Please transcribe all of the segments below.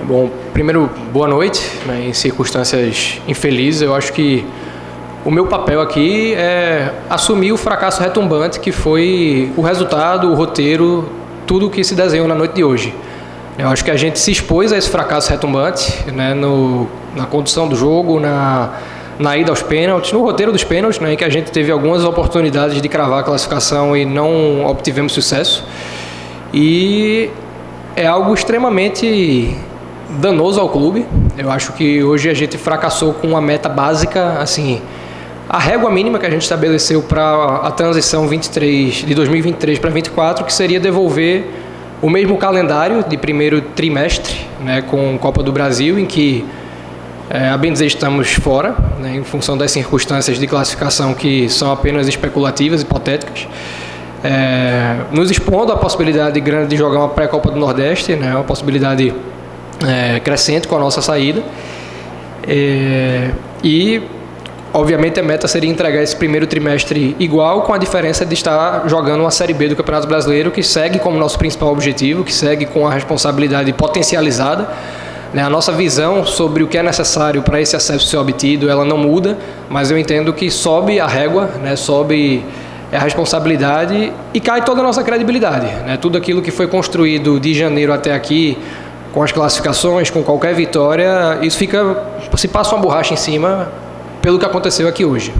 Bom, primeiro, boa noite, né, em circunstâncias infelizes. Eu acho que o meu papel aqui é assumir o fracasso retumbante que foi o resultado, o roteiro, tudo o que se desenhou na noite de hoje. Eu acho que a gente se expôs a esse fracasso retumbante, né, na condução do jogo, na ida aos pênaltis, no roteiro dos pênaltis, né, em que a gente teve algumas oportunidades de cravar a classificação e não obtivemos sucesso. E é algo extremamente danoso ao clube. Eu acho que hoje a gente fracassou com uma meta básica, assim, a régua mínima que a gente estabeleceu para a transição de 2023 para 2024, que seria devolver o mesmo calendário de primeiro trimestre, né, com Copa do Brasil, em que, a bem dizer, estamos fora, né, em função das circunstâncias de classificação que são apenas especulativas, hipotéticas, nos expondo à possibilidade grande de jogar uma pré-Copa do Nordeste, né, uma possibilidade crescente com a nossa saída, e obviamente a meta seria entregar esse primeiro trimestre igual, com a diferença de estar jogando uma Série B do Campeonato Brasileiro, que segue como nosso principal objetivo, que segue com a responsabilidade potencializada, né? A nossa visão sobre o que é necessário para esse acesso ser obtido, ela não muda, mas eu entendo que sobe a régua, né? Sobe a responsabilidade e cai toda a nossa credibilidade, né? Tudo aquilo que foi construído de janeiro até aqui, com as classificações, com qualquer vitória, isso se passa uma borracha em cima pelo que aconteceu aqui hoje.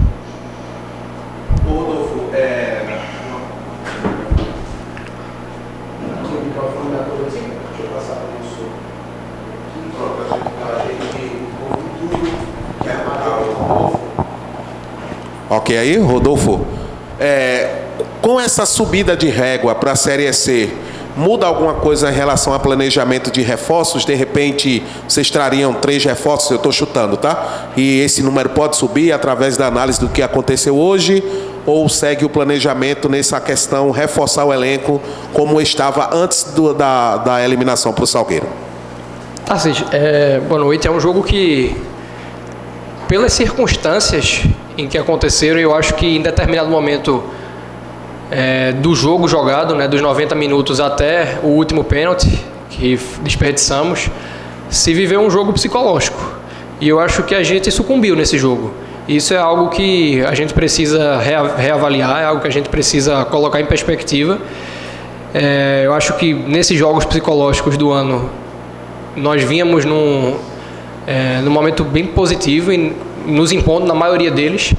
Rodolfo, Ok aí, Rodolfo? Com essa subida de régua para a Série C, muda alguma coisa em relação a planejamento de reforços? De repente, vocês trariam 3 reforços, eu estou chutando, tá? E esse número pode subir através da análise do que aconteceu hoje? Ou segue o planejamento nessa questão, reforçar o elenco como estava antes da eliminação para o Salgueiro? Tarcísio, boa noite. É um jogo que, pelas circunstâncias em que aconteceram, eu acho que em determinado momento do jogo jogado, né, dos 90 minutos até o último pênalti que desperdiçamos, se viveu um jogo psicológico. E eu acho que a gente sucumbiu nesse jogo. Isso é algo que a gente precisa reavaliar, é algo que a gente precisa colocar em perspectiva. Eu acho que nesses jogos psicológicos do ano, nós vínhamos num momento bem positivo e nos impondo na maioria deles.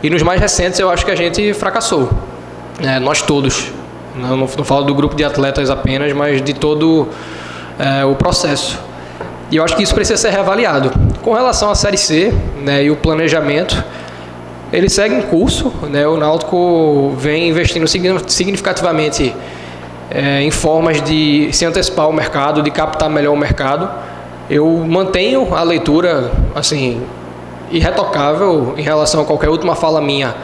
E nos mais recentes eu acho que a gente fracassou. Nós todos, não falo do grupo de atletas apenas, mas de todo o processo. E eu acho que isso precisa ser reavaliado. Com relação à Série C, né, e o planejamento, ele segue em curso, né, o Náutico vem investindo significativamente em formas de se antecipar ao mercado, de captar melhor o mercado. Eu mantenho a leitura assim, irretocável em relação a qualquer última fala minha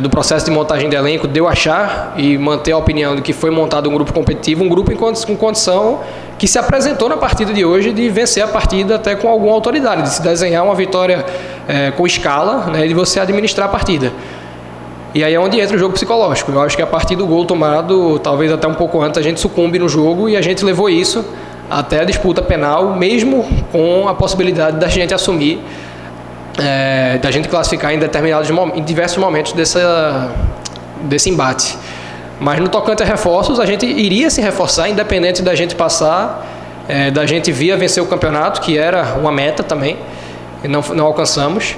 do processo de montagem de elenco, de eu achar e manter a opinião de que foi montado um grupo competitivo, um grupo com condição que se apresentou na partida de hoje de vencer a partida até com alguma autoridade, de se desenhar uma vitória com escala, né, de você administrar a partida. E aí é onde entra o jogo psicológico. Eu acho que a partir do gol tomado, talvez até um pouco antes, a gente sucumbe no jogo e a gente levou isso até a disputa penal, mesmo com a possibilidade da gente assumir, da gente classificar em diversos momentos desse embate. Mas no tocante a reforços, a gente iria se reforçar, independente da gente passar, da gente vir a vencer o campeonato, que era uma meta também, e não alcançamos.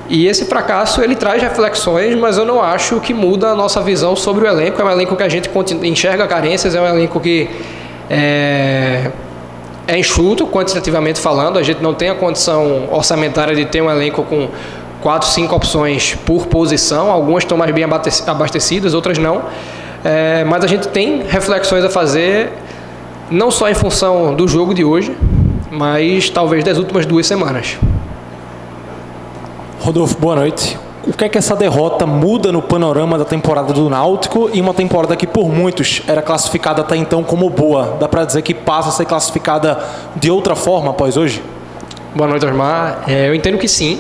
E esse fracasso, ele traz reflexões, mas eu não acho que muda a nossa visão sobre o elenco. É um elenco que a gente enxerga carências, é um elenco que é enxuto, quantitativamente falando. A gente não tem a condição orçamentária de ter um elenco com 4, 5 opções por posição. Algumas estão mais bem abastecidas, outras não. Mas a gente tem reflexões a fazer, não só em função do jogo de hoje, mas talvez das últimas 2 semanas. Rodolfo, boa noite. O que é que essa derrota muda no panorama da temporada do Náutico, e uma temporada que por muitos era classificada até então como boa? Dá para dizer que passa a ser classificada de outra forma após hoje? Boa noite, Osmar. Eu entendo que sim.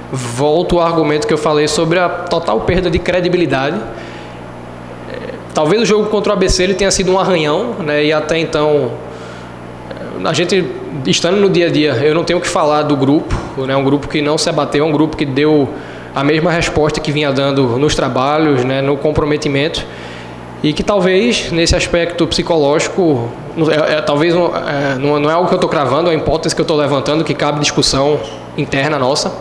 Volto ao argumento que eu falei sobre a total perda de credibilidade. Talvez o jogo contra o ABC ele tenha sido um arranhão, né? E até então a gente estando no dia a dia, eu não tenho o que falar do grupo, né? Um grupo que não se abateu, um grupo que deu a mesma resposta que vinha dando nos trabalhos, né? No comprometimento, e que talvez nesse aspecto psicológico, talvez não é algo que eu estou cravando, é uma hipótese que eu estou levantando, que cabe discussão interna nossa,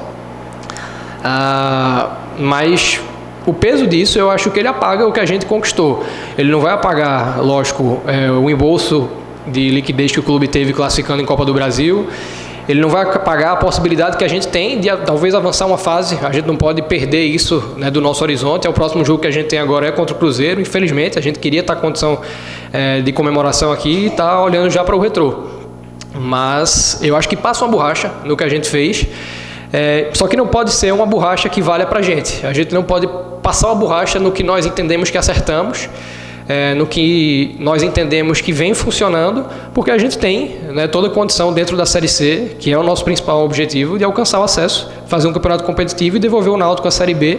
mas o peso disso, eu acho que ele apaga o que a gente conquistou. Ele não vai apagar, lógico, o embolso de liquidez que o clube teve classificando em Copa do Brasil. Ele não vai apagar a possibilidade que a gente tem de talvez avançar uma fase. A gente não pode perder isso, né, do nosso horizonte. O próximo jogo que a gente tem agora é contra o Cruzeiro. Infelizmente, a gente queria estar em condição de comemoração aqui e estar olhando já para o retrô. Mas eu acho que passa uma borracha no que a gente fez. Só que não pode ser uma borracha que valha para a gente. A gente não pode passar uma borracha no que nós entendemos que acertamos, no que nós entendemos que vem funcionando, porque a gente tem, né, toda a condição dentro da Série C, que é o nosso principal objetivo, de alcançar o acesso, fazer um campeonato competitivo e devolver o Náutico à Série B.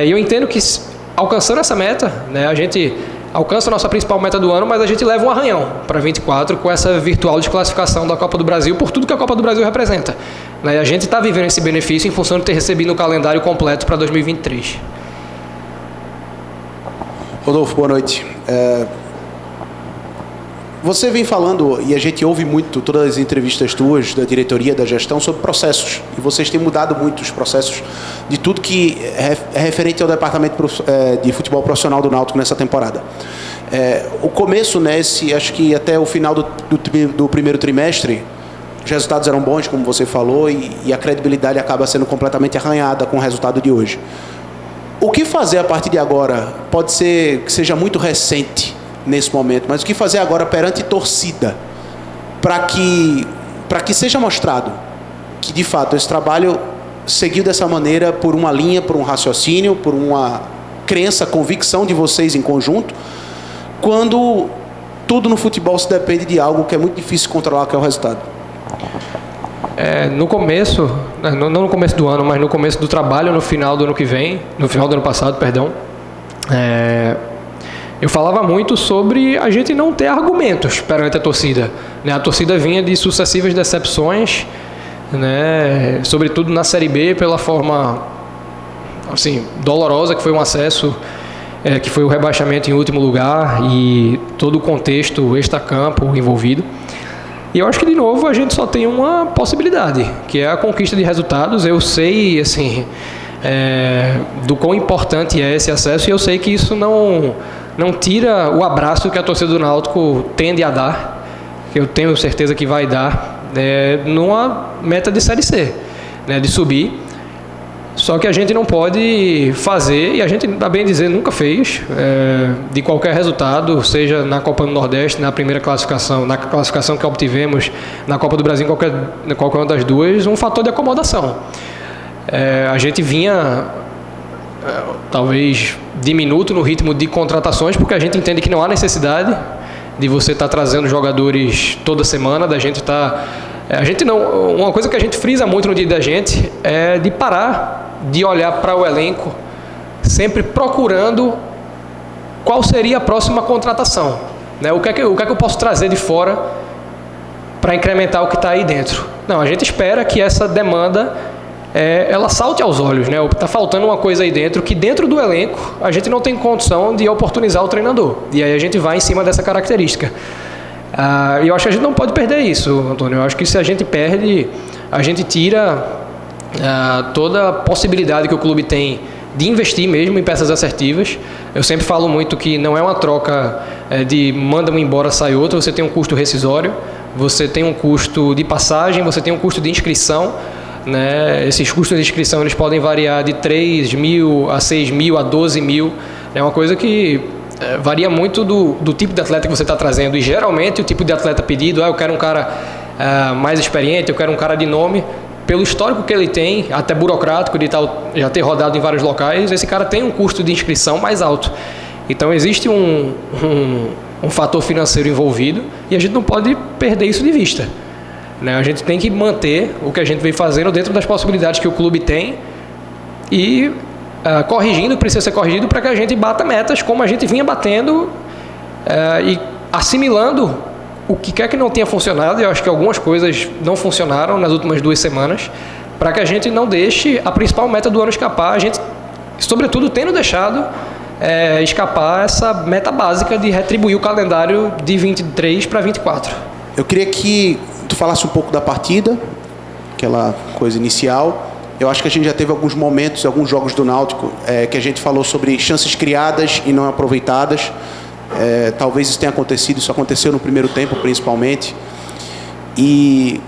E eu entendo que, alcançando essa meta, né, a gente alcança a nossa principal meta do ano, mas a gente leva um arranhão para 24 com essa virtual desclassificação da Copa do Brasil, por tudo que a Copa do Brasil representa. Né? A gente está vivendo esse benefício em função de ter recebido o calendário completo para 2023. Rodolfo, boa noite. Você vem falando, e a gente ouve muito todas as entrevistas tuas, da diretoria, da gestão, sobre processos. E vocês têm mudado muito os processos de tudo que é referente ao departamento de futebol profissional do Náutico nessa temporada. O começo, né, acho que até o final do primeiro trimestre, os resultados eram bons, como você falou, e a credibilidade acaba sendo completamente arranhada com o resultado de hoje. O que fazer a partir de agora? Pode ser que seja muito recente nesse momento, mas o que fazer agora perante torcida para que seja mostrado que, de fato, esse trabalho seguiu dessa maneira por uma linha, por um raciocínio, por uma crença, convicção de vocês em conjunto, quando tudo no futebol se depende de algo que é muito difícil de controlar, que é o resultado? No começo, não no começo do ano, mas no começo do trabalho, no final do ano que vem, no final do ano passado, perdão, eu falava muito sobre a gente não ter argumentos perante a torcida. Né? A torcida vinha de sucessivas decepções, né? Sobretudo na Série B, pela forma assim, dolorosa que foi um acesso, que foi o rebaixamento em último lugar e todo o contexto extracampo envolvido. E eu acho que, de novo, a gente só tem uma possibilidade, que é a conquista de resultados. Eu sei, assim, do quão importante é esse acesso, e eu sei que isso não tira o abraço que a torcida do Náutico tende a dar, que eu tenho certeza que vai dar, numa meta de Série C, né, de subir. Só que a gente não pode fazer, e a gente, a bem dizer, nunca fez, de qualquer resultado, seja na Copa do Nordeste, na primeira classificação, na classificação que obtivemos na Copa do Brasil, em qualquer uma das duas, um fator de acomodação. A gente vinha, talvez, diminuto no ritmo de contratações, porque a gente entende que não há necessidade de você estar trazendo jogadores toda semana, da gente estar... A gente não, uma coisa que a gente frisa muito no dia da gente é de parar de olhar para o elenco sempre procurando qual seria a próxima contratação, né? O que é que eu posso trazer de fora para incrementar o que está aí dentro. Não, a gente espera que essa demanda ela salte aos olhos, né? Está faltando uma coisa aí dentro, que dentro do elenco a gente não tem condição de oportunizar o treinador, e aí a gente vai em cima dessa característica. E eu acho que a gente não pode perder isso, Antônio. Eu acho que se a gente perde, a gente tira toda a possibilidade que o clube tem de investir mesmo em peças assertivas. Eu sempre falo muito que não é uma troca de manda um embora, sai outro. Você tem um custo rescisório, você tem um custo de passagem, você tem um custo de inscrição, né? Esses custos de inscrição eles podem variar de 3 mil a 6 mil a 12 mil. É uma coisa que varia muito do tipo de atleta que você está trazendo, e geralmente o tipo de atleta pedido eu quero um cara mais experiente, eu quero um cara de nome, pelo histórico que ele tem, até burocrático, de já ter rodado em vários locais, esse cara tem um custo de inscrição mais alto. Então existe um fator financeiro envolvido, e a gente não pode perder isso de vista, né? A gente tem que manter o que a gente vem fazendo dentro das possibilidades que o clube tem, e corrigindo, precisa ser corrigido para que a gente bata metas como a gente vinha batendo, e assimilando o que quer que não tenha funcionado, e eu acho que algumas coisas não funcionaram nas últimas 2 semanas, para que a gente não deixe a principal meta do ano escapar, a gente, sobretudo, tendo deixado escapar essa meta básica de retribuir o calendário de 23 para 24. Eu queria que tu falasse um pouco da partida, aquela coisa inicial. Eu acho que a gente já teve alguns momentos, alguns jogos do Náutico, que a gente falou sobre chances criadas e não aproveitadas. Talvez isso tenha acontecido, isso aconteceu no primeiro tempo, principalmente. E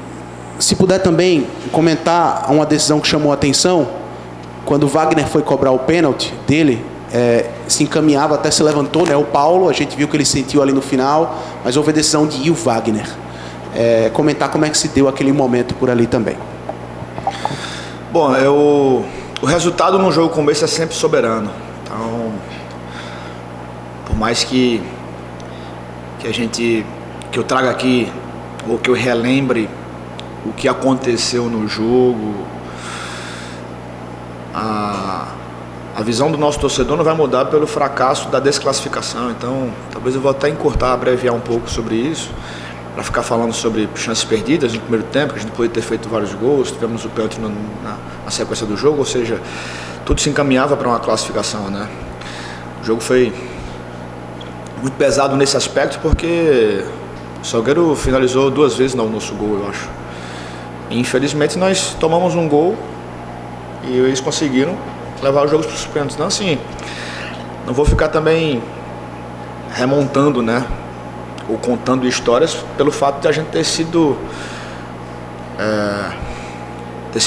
se puder também comentar uma decisão que chamou a atenção, quando o Wagner foi cobrar o pênalti dele, se encaminhava, até se levantou, né? O Paulo, a gente viu que ele sentiu ali no final, mas houve a decisão de ir o Wagner. Comentar como é que se deu aquele momento por ali também. Bom, o resultado num jogo como esse é sempre soberano. Então, por mais que eu traga aqui, ou que eu relembre o que aconteceu no jogo, a visão do nosso torcedor não vai mudar pelo fracasso da desclassificação. Então, talvez eu vou até encurtar, abreviar um pouco sobre isso, para ficar falando sobre chances perdidas no primeiro tempo, que a gente poderia ter feito vários gols, tivemos o pênalti na sequência do jogo, ou seja, tudo se encaminhava para uma classificação, né? O jogo foi muito pesado nesse aspecto, porque o Salgueiro finalizou 2 vezes no nosso gol, eu acho. E, infelizmente, nós tomamos um gol e eles conseguiram levar os jogos para os pênaltis. Então, assim, não vou ficar também remontando, né, ou contando histórias pelo fato de a gente ter sido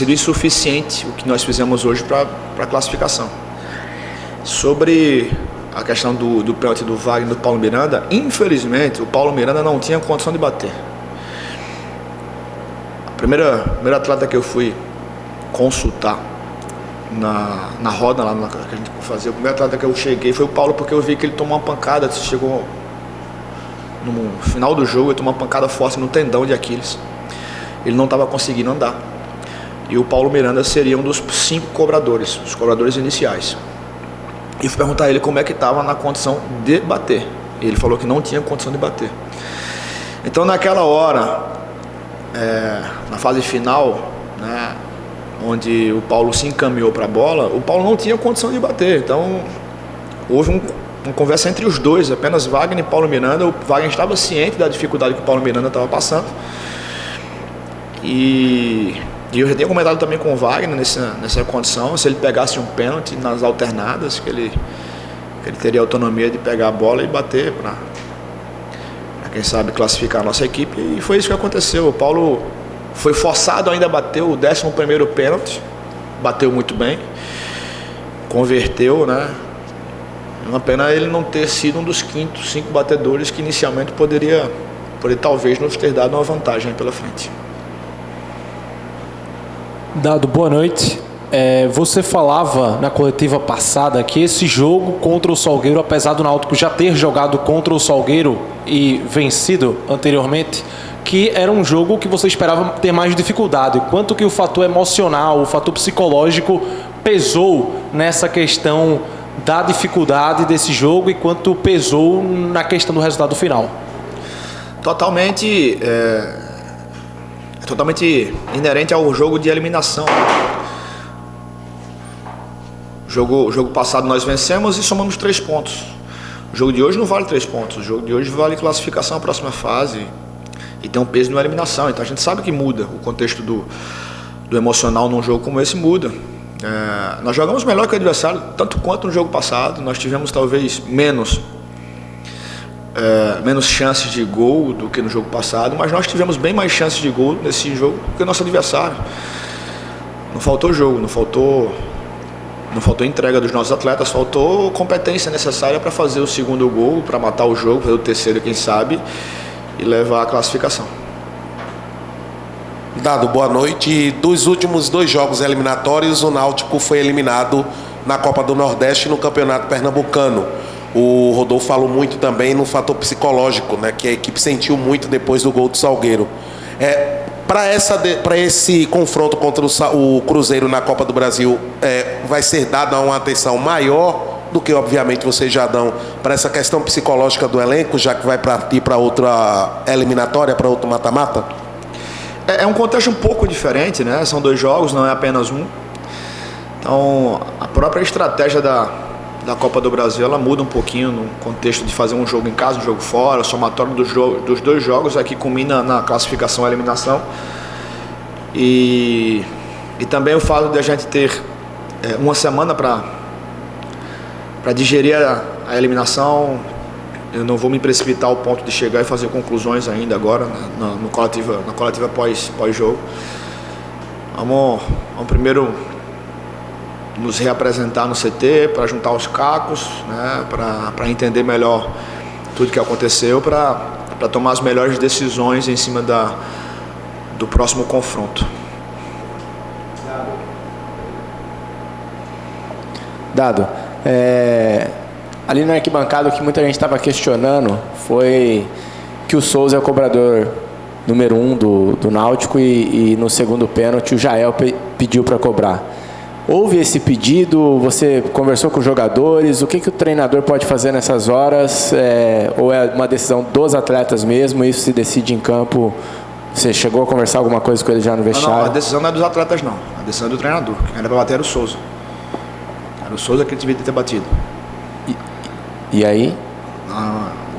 insuficiente o que nós fizemos hoje para a classificação. Sobre a questão do pênalti do Wagner e do Paulo Miranda, infelizmente o Paulo Miranda não tinha condição de bater. A primeira atleta que eu fui consultar na roda lá que a gente fazia, o primeiro atleta que eu cheguei foi o Paulo, porque eu vi que ele tomou uma pancada, chegou no final do jogo, ele tomou uma pancada forte no tendão de Aquiles. Ele não estava conseguindo andar. E o Paulo Miranda seria um dos 5 cobradores, os cobradores iniciais. E eu fui perguntar a ele como é que estava na condição de bater. E ele falou que não tinha condição de bater. Então, naquela hora, na fase final, né, onde o Paulo se encaminhou para a bola, o Paulo não tinha condição de bater. Então, houve uma conversa entre os dois, apenas Wagner e Paulo Miranda. O Wagner estava ciente da dificuldade que o Paulo Miranda estava passando. E eu já tinha comentado também com o Wagner nessa condição, se ele pegasse um pênalti nas alternadas, que ele teria autonomia de pegar a bola e bater para quem sabe classificar a nossa equipe. E foi isso que aconteceu. O Paulo foi forçado ainda a bater o 11º pênalti, bateu muito bem, converteu, né? É uma pena ele não ter sido um dos 5 batedores que inicialmente poderia talvez nos ter dado uma vantagem pela frente. Dado, boa noite. Você falava na coletiva passada que esse jogo contra o Salgueiro, apesar do Náutico já ter jogado contra o Salgueiro e vencido anteriormente, que era um jogo que você esperava ter mais dificuldade. Quanto que o fator emocional, o fator psicológico pesou nessa questão da dificuldade desse jogo e quanto pesou na questão do resultado final? Totalmente inerente ao jogo de eliminação. O jogo passado nós vencemos e somamos 3 pontos. O jogo de hoje não vale 3 pontos. O jogo de hoje vale classificação à próxima fase e tem um peso na eliminação. Então a gente sabe que muda o contexto do emocional num jogo como esse, muda. Nós jogamos melhor que o adversário, tanto quanto no jogo passado. Nós tivemos talvez menos chances de gol do que no jogo passado, mas nós tivemos bem mais chances de gol nesse jogo do que o nosso adversário. Não faltou jogo, não faltou entrega dos nossos atletas, faltou competência necessária para fazer o 2º gol, para matar o jogo, fazer o 3º, quem sabe, e levar a classificação. Dado, boa noite. Dos últimos 2 jogos eliminatórios, o Náutico foi eliminado na Copa do Nordeste e no Campeonato Pernambucano. O Rodolfo falou muito também no fator psicológico, né, que a equipe sentiu muito depois do gol do Salgueiro. Para esse confronto contra o Cruzeiro na Copa do Brasil, vai ser dada uma atenção maior do que, obviamente, vocês já dão para essa questão psicológica do elenco, já que vai partir para outra eliminatória, para outro mata-mata? É um contexto um pouco diferente, né? São 2 jogos, não é apenas um. Então, a própria estratégia da Copa do Brasil, ela muda um pouquinho no contexto de fazer um jogo em casa, um jogo fora, o somatório dos 2 jogos aqui culmina na classificação e eliminação. E também o fato de a gente ter uma semana para digerir a eliminação. Eu não vou me precipitar ao ponto de chegar e fazer conclusões ainda agora, né, na coletiva pós-jogo. Vamos primeiro nos reapresentar no CT para juntar os cacos, né, para entender melhor tudo que aconteceu, para tomar as melhores decisões em cima do próximo confronto. Dado, ali na arquibancada o que muita gente estava questionando foi que o Souza é o cobrador número 1 do Náutico e no segundo pênalti o Jael pediu para cobrar. Houve esse pedido? Você conversou com os jogadores? O que o treinador pode fazer nessas horas? Ou é uma decisão dos atletas mesmo? Isso se decide em campo? Você chegou a conversar alguma coisa com ele já no vestiário? Não, a decisão não é dos atletas, não. A decisão é do treinador. Quem era para bater era o Souza. Era o Souza que ele devia ter batido. E aí?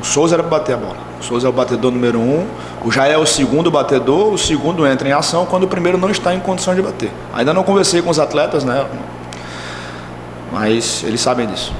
O Souza era para bater a bola. O Souza é o batedor número 1. O Jael é o segundo batedor. O segundo entra em ação quando o primeiro não está em condição de bater. Ainda não conversei com os atletas, né? Mas eles sabem disso.